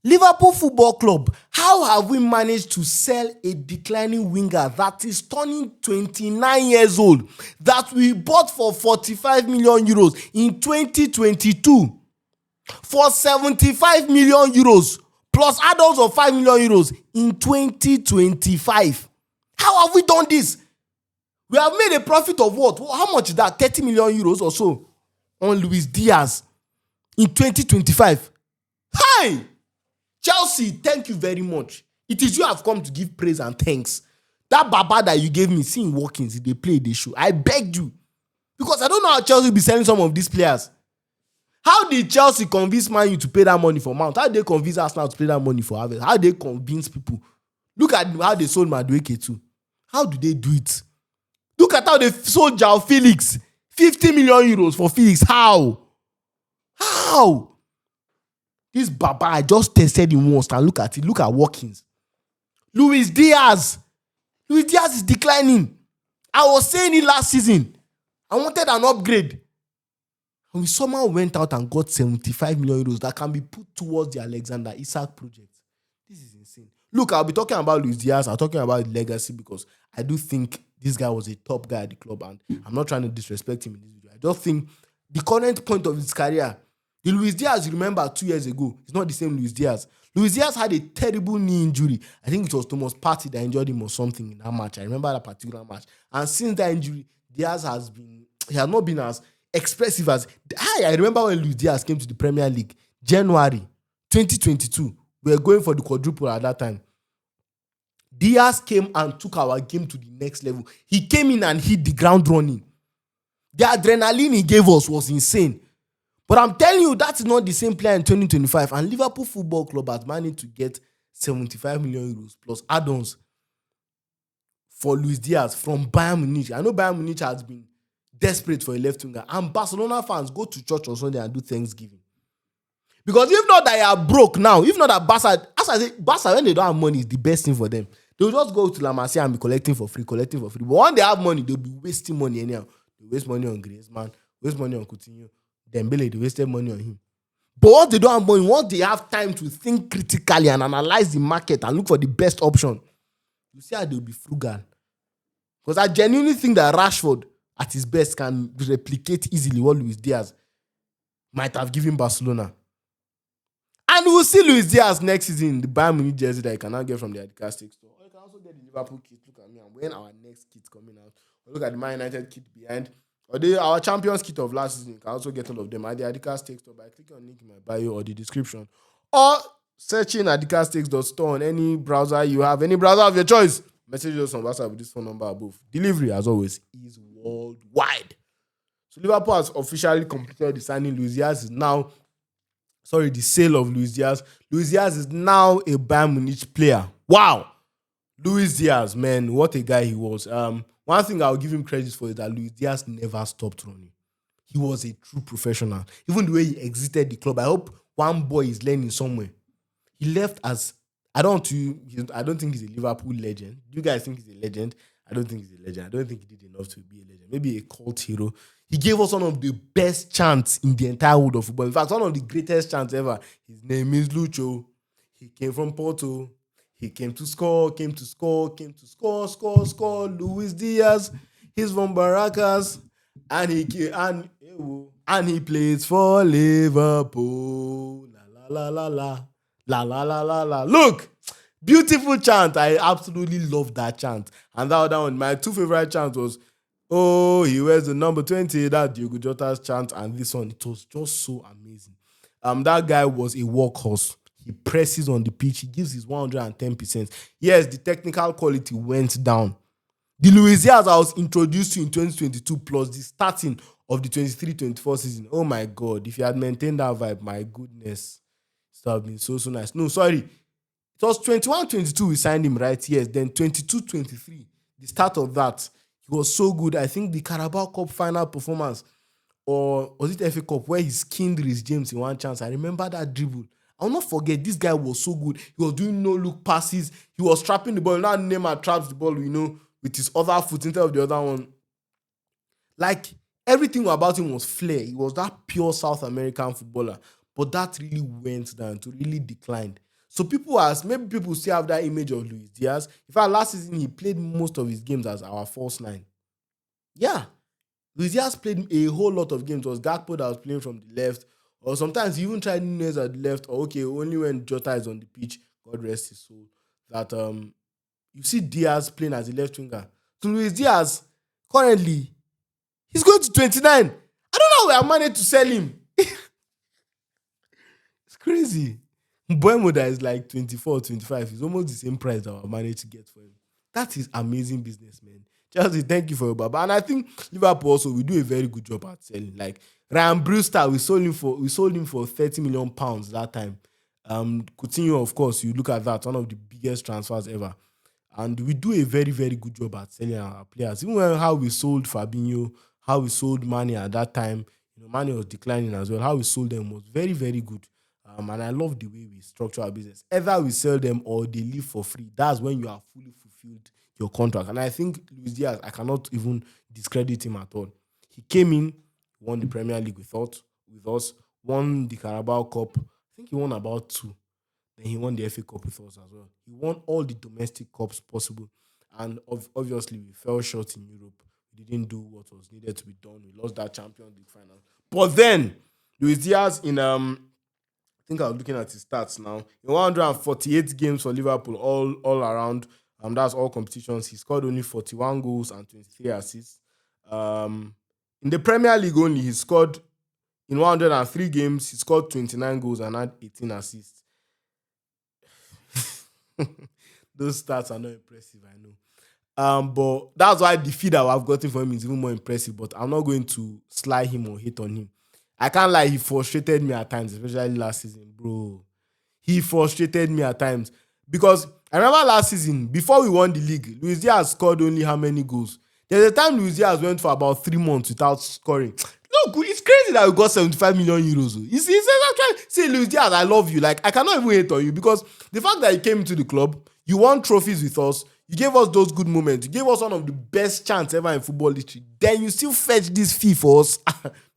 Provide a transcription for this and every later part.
Liverpool Football Club, how have we managed to sell a declining winger that is turning 29 years old, that we bought for 45 million euros in 2022, for 75 million euros plus add-ons of 5 million euros in 2025? How have we done this? We have made a profit of what? How much is that? 30 million euros or so on Luis Diaz in 2025. Hey! Chelsea, thank you very much. It is you have come to give praise and thanks. That Baba that you gave me, seeing Watkins, they play, they show. I begged you. Because I don't know how Chelsea will be selling some of these players. How did Chelsea convince Man U to pay that money for Mount? How did they convince Arsenal to pay that money for Havertz? How did they convince people? Look at how they sold Madueke too. How do they do it? Look at how they sold Joao Felix. 50 million euros for Felix. How? How? This Baba, I just tested him once and look at it. Look at Watkins. Luis Diaz. Luis Diaz is declining. I was saying it last season. I wanted an upgrade. And we somehow went out and got 75 million euros that can be put towards the Alexander Isak project. This is insane. Look, I'll be talking about Luis Diaz. I'm talking about legacy because I do think this guy was a top guy at the club and I'm not trying to disrespect him in this video. I just think the current point of his career, the Luis Diaz you remember 2 years ago, it's not the same Luis Diaz. Luis Diaz had a terrible knee injury. I think it was Thomas Partey that injured him or something in that match. I remember that particular match. And since that injury, Diaz has not been as expressive as... I remember when Luis Diaz came to the Premier League, January 2022. We were going for the quadruple at that time. Diaz came and took our game to the next level. He came in and hit the ground running. The adrenaline he gave us was insane. But I'm telling you, that's not the same player in 2025. And Liverpool Football Club has managed to get 75 million euros plus add-ons for Luis Diaz from Bayern Munich. I know Bayern Munich has been desperate for a left winger. And Barcelona fans go to church on Sunday and do Thanksgiving. Because if not that they are broke now, if not that Barca, when they don't have money, is the best thing for them. They'll just go to La Masia and be collecting for free. But when they have money, they'll be wasting money anyhow. They waste money on Griezmann, waste money on Coutinho. Dembele, they wasted money on him. But once they don't have money, once they have time to think critically and analyze the market and look for the best option, you see how they'll be frugal. Because I genuinely think that Rashford, at his best, can replicate easily what Luis Diaz might have given Barcelona. And we'll see Luis Diaz next season in the Bayern Munich jersey that you can now get from the Adidas store. Or you can also get the Liverpool kit. Look at me, I'm wearing our next kit coming out. Or look at the Man United kit behind. Or our Champions kit of last season. You can also get all of them at the Adidas store by clicking on the link in my bio or the description. Or searching adicastakes.store on any browser you have, any browser of your choice. Message us on WhatsApp with this phone number above. Delivery, as always, is worldwide. So Liverpool has officially completed the signing. The sale of Luis Diaz. Luis Diaz is now a Bayern Munich player. Wow. Luis Diaz, man, what a guy he was. One thing I'll give him credit for is that Luis Diaz never stopped running. He was a true professional. Even the way he exited the club, I hope one boy is learning somewhere. He left as... I don't think he's a Liverpool legend. Do you guys think he's a legend? I don't think he's a legend. I don't think he did enough to be a legend. Maybe a cult hero. He gave us one of the best chants in the entire world of football. In fact, one of the greatest chants ever. His name is Lucho. He came from Porto. He came to score. Luis Diaz. He's from Barracas. And he plays for Liverpool. La la la la. La la la la la. Look, beautiful chant. I absolutely love that chant. And that other one, my two favorite chants was, oh, he wears the number 20. That Diogo Jota's chant, and this one, it was just so amazing. That guy was a workhorse. He presses on the pitch. He gives his 110%. Yes, the technical quality went down. The Luis Diaz I was introduced to in 2022 plus the starting of the 23-24 season. Oh my God, if he had maintained that vibe, my goodness. It would have been so nice. No, sorry. It was 21-22 we signed him, right? Yes. Then 22-23, the start of that, he was so good. I think the Carabao Cup final performance, or was it FA Cup, where he skinned Reece James in one chance. I remember that dribble. I'll not forget, this guy was so good. He was doing no-look passes. He was trapping the ball. Now Neymar traps the ball, with his other foot instead of the other one. Like, everything about him was flair. He was that pure South American footballer. But that really went down, to really declined. So maybe people still have that image of Luis Diaz. In fact, last season he played most of his games as our false nine. Yeah, Luis Diaz played a whole lot of games. It was Gakpo that was playing from the left, or sometimes he even tried Nunes at the left. Or okay, only when Jota is on the pitch, God rest his soul. That you see Diaz playing as a left winger. So Luis Diaz currently he's going to 29. I don't know how we have managed to sell him. It's crazy. Buemo that is like 24, 25 is almost the same price that I managed to get for him. That is amazing business, man. Chelsea, thank you for your baba. And I think Liverpool also we do a very good job at selling. Like Ryan Brewster, we sold him for 30 million pounds that time. Coutinho, of course, you look at that, one of the biggest transfers ever. And we do a very, very good job at selling our players. Even how we sold Fabinho, how we sold Mane at that time, Mane was declining as well. How we sold them was very, very good. And I love the way we structure our business. Either we sell them or they leave for free. That's when you have fully fulfilled your contract. And I think Luis Diaz, I cannot even discredit him at all. He came in, won the Premier League with us, won the Carabao Cup. I think he won about two. Then he won the FA Cup with us as well. He won all the domestic cups possible. And obviously, we fell short in Europe. We didn't do what was needed to be done. We lost that Champions League final. But then, Luis Diaz I think I was looking at his stats now. In 148 games for Liverpool, all around, that's all competitions. He scored only 41 goals and 23 assists. In the Premier League only, he scored in 103 games. He scored 29 goals and had 18 assists. Those stats are not impressive, I know. But that's why the fee that I've gotten for him is even more impressive. But I'm not going to sly him or hate on him. I can't lie, he frustrated me at times, especially last season, bro. He frustrated me at times. Because I remember last season, before we won the league, Luis Diaz scored only how many goals? There's a time Luis Diaz went for about 3 months without scoring. Look, it's crazy that we got 75 million euros. You see, actually, say, Luis Diaz, I love you. Like, I cannot even hate on you because the fact that you came into the club, you won trophies with us, you gave us those good moments, you gave us one of the best chants ever in football history, then you still fetch this fee for us.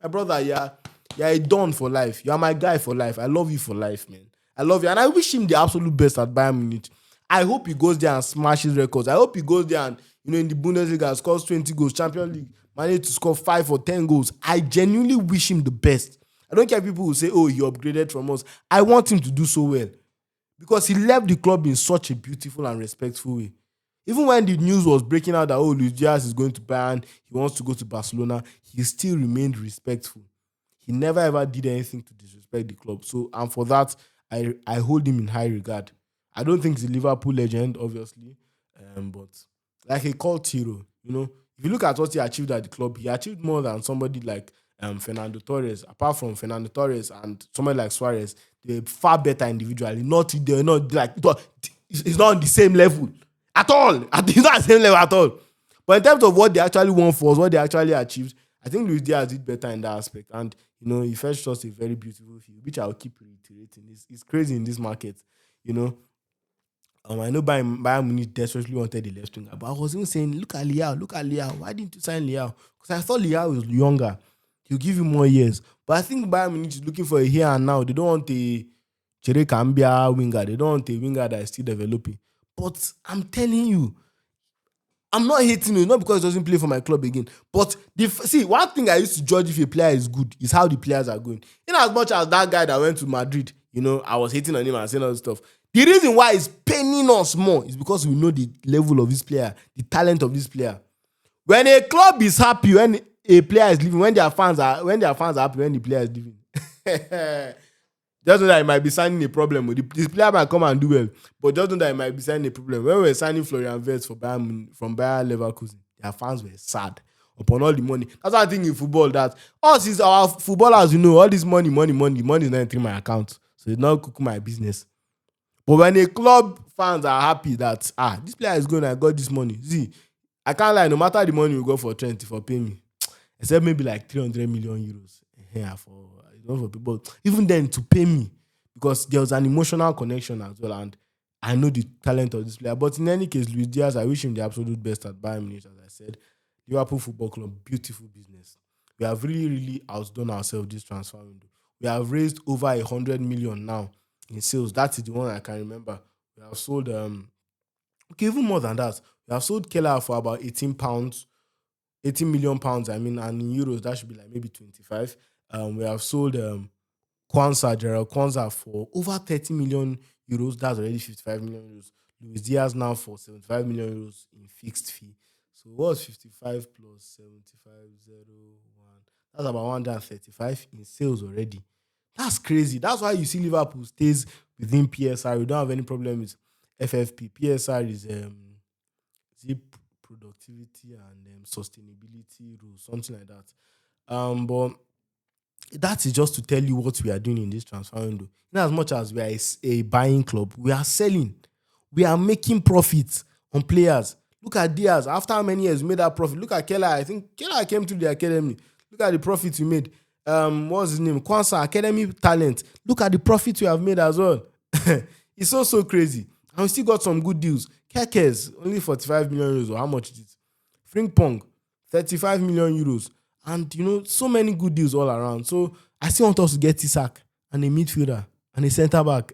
My brother, yeah. You're a don for life. You're my guy for life. I love you for life, man. I love you. And I wish him the absolute best at Bayern Munich. I hope he goes there and smashes records. I hope he goes there and, in the Bundesliga, scores 20 goals. Champions League, managed to score 5 or 10 goals. I genuinely wish him the best. I don't care if people will say, oh, he upgraded from us. I want him to do so well. Because he left the club in such a beautiful and respectful way. Even when the news was breaking out that, Luis Diaz is going to Bayern, he wants to go to Barcelona, he still remained respectful. He never ever did anything to disrespect the club. So, and for that, I hold him in high regard. I don't think he's a Liverpool legend, obviously, but like a cult hero. If you look at what he achieved at the club, he achieved more than somebody like Fernando Torres. Apart from Fernando Torres and somebody like Suarez, they're far better individually. They're not like it's not on the same level at all. It's not the same level at all. But in terms of what they actually won for us, what they actually achieved, I think Luis Diaz did better in that aspect. And, he fetched us a very beautiful field, which I'll keep reiterating. It's crazy in this market, I know Bayern Munich desperately wanted the left winger, but I was even saying, look at Liao. Why didn't you sign Liao? Because I thought Liao was younger. He'll give you more years. But I think Bayern Munich is looking for a here and now. They don't want a Chere Cambia winger. They don't want a winger that is still developing. But I'm telling you, I'm not hating you, not because he doesn't play for my club again. But one thing I used to judge if a player is good is how the players are going. In as much as that guy that went to Madrid, I was hating on him and saying all this stuff. The reason why it's paining us more is because we know the level of this player, the talent of this player. When a club is happy when a player is leaving, when their fans are happy when the player is leaving. Just know that it might be signing a problem. This player might come and do well, but just know that it might be signing a problem. When we were signing Florian Wirtz from Bayer Leverkusen, their fans were sad upon all the money. That's why I think in football that us is our footballers, all this money is not entering my account. So it's not cooking my business. But when a club fans are happy that, this player is going, I got this money. See, I can't lie, no matter the money we go for Trent for pay me, except maybe like 300 million euros. Yeah, for people, even then to pay me, because there was an emotional connection as well, and I know the talent of this player. But in any case, Luis Diaz, I wish him the absolute best at Bayern Munich. As I said, Liverpool Football Club, beautiful business. We have really, really outdone ourselves this transfer window. We have raised over 100 million now in sales. That is the one I can remember. We have sold okay, even more than that. We have sold Keller for about £18, £18 million. I mean, and in euros that should be like maybe 25. We have sold Kwanzaa, Gerald Kwanzaa for over 30 million euros. That's already 55 million euros. Luis Diaz now for 75 million euros in fixed fee. So what's 55 plus 75, 01? That's about 135 in sales already. That's crazy. That's why you see Liverpool stays within PSR. We don't have any problem with FFP. PSR is it productivity and sustainability rules, something like that. But that is just to tell you what we are doing in this transfer window. In as much as we are a buying club, we are selling. We are making profits on players. Look at Diaz. After how many years we made that profit? Look at Keller. I think Keller came to the academy. Look at the profits we made. What's his name? Kwanzaa, academy talent. Look at the profits we have made as well. It's so crazy. And we still got some good deals. Kekes, only 45 million euros, or how much is it? Frimpong, 35 million euros. And, so many good deals all around. So, I still want us to get Isak and a midfielder and a centre back.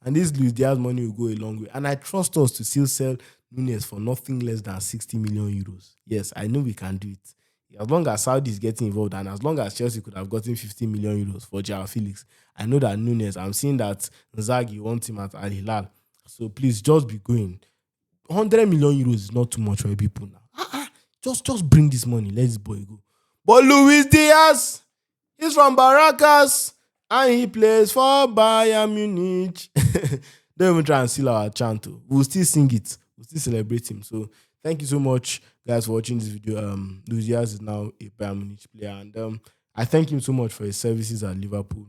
And this Luis Diaz money will go a long way. And I trust us to still sell Nunes for nothing less than 60 million euros. Yes, I know we can do it. As long as Saudi is getting involved and as long as Chelsea could have gotten 50 million euros for Joao Felix, I know that Nunes, I'm seeing that Nzagi wants him at Al Hilal. So please just be going. 100 million euros is not too much for people now. Just bring this money. Let this boy go. But Luis Diaz, he's from Barracas and he plays for Bayern Munich. Don't even try and steal our chant. We'll still sing it. We'll still celebrate him. So thank you so much, guys, for watching this video. Luis Diaz is now a Bayern Munich player, and I thank him so much for his services at Liverpool.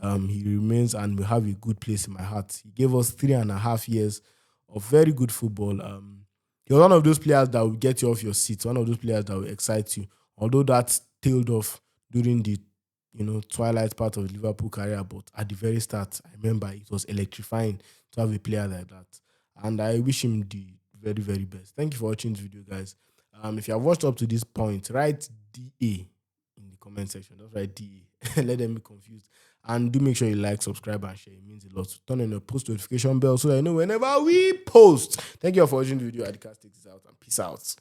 He remains and will have a good place in my heart. He gave us 3.5 years of very good football. He was one of those players that will get you off your seat, one of those players that will excite you. Although that tailed off during the twilight part of the Liverpool career, but at the very start, I remember it was electrifying to have a player like that. And I wish him the very, very best. Thank you for watching this video, guys. If you have watched up to this point, write DA in the comment section. Just write DA. Let them be confused. And do make sure you like, subscribe, and share. It means a lot. Turn on your post notification bell so that you know whenever we post. Thank you all for watching the video. Adika takes this out and peace out.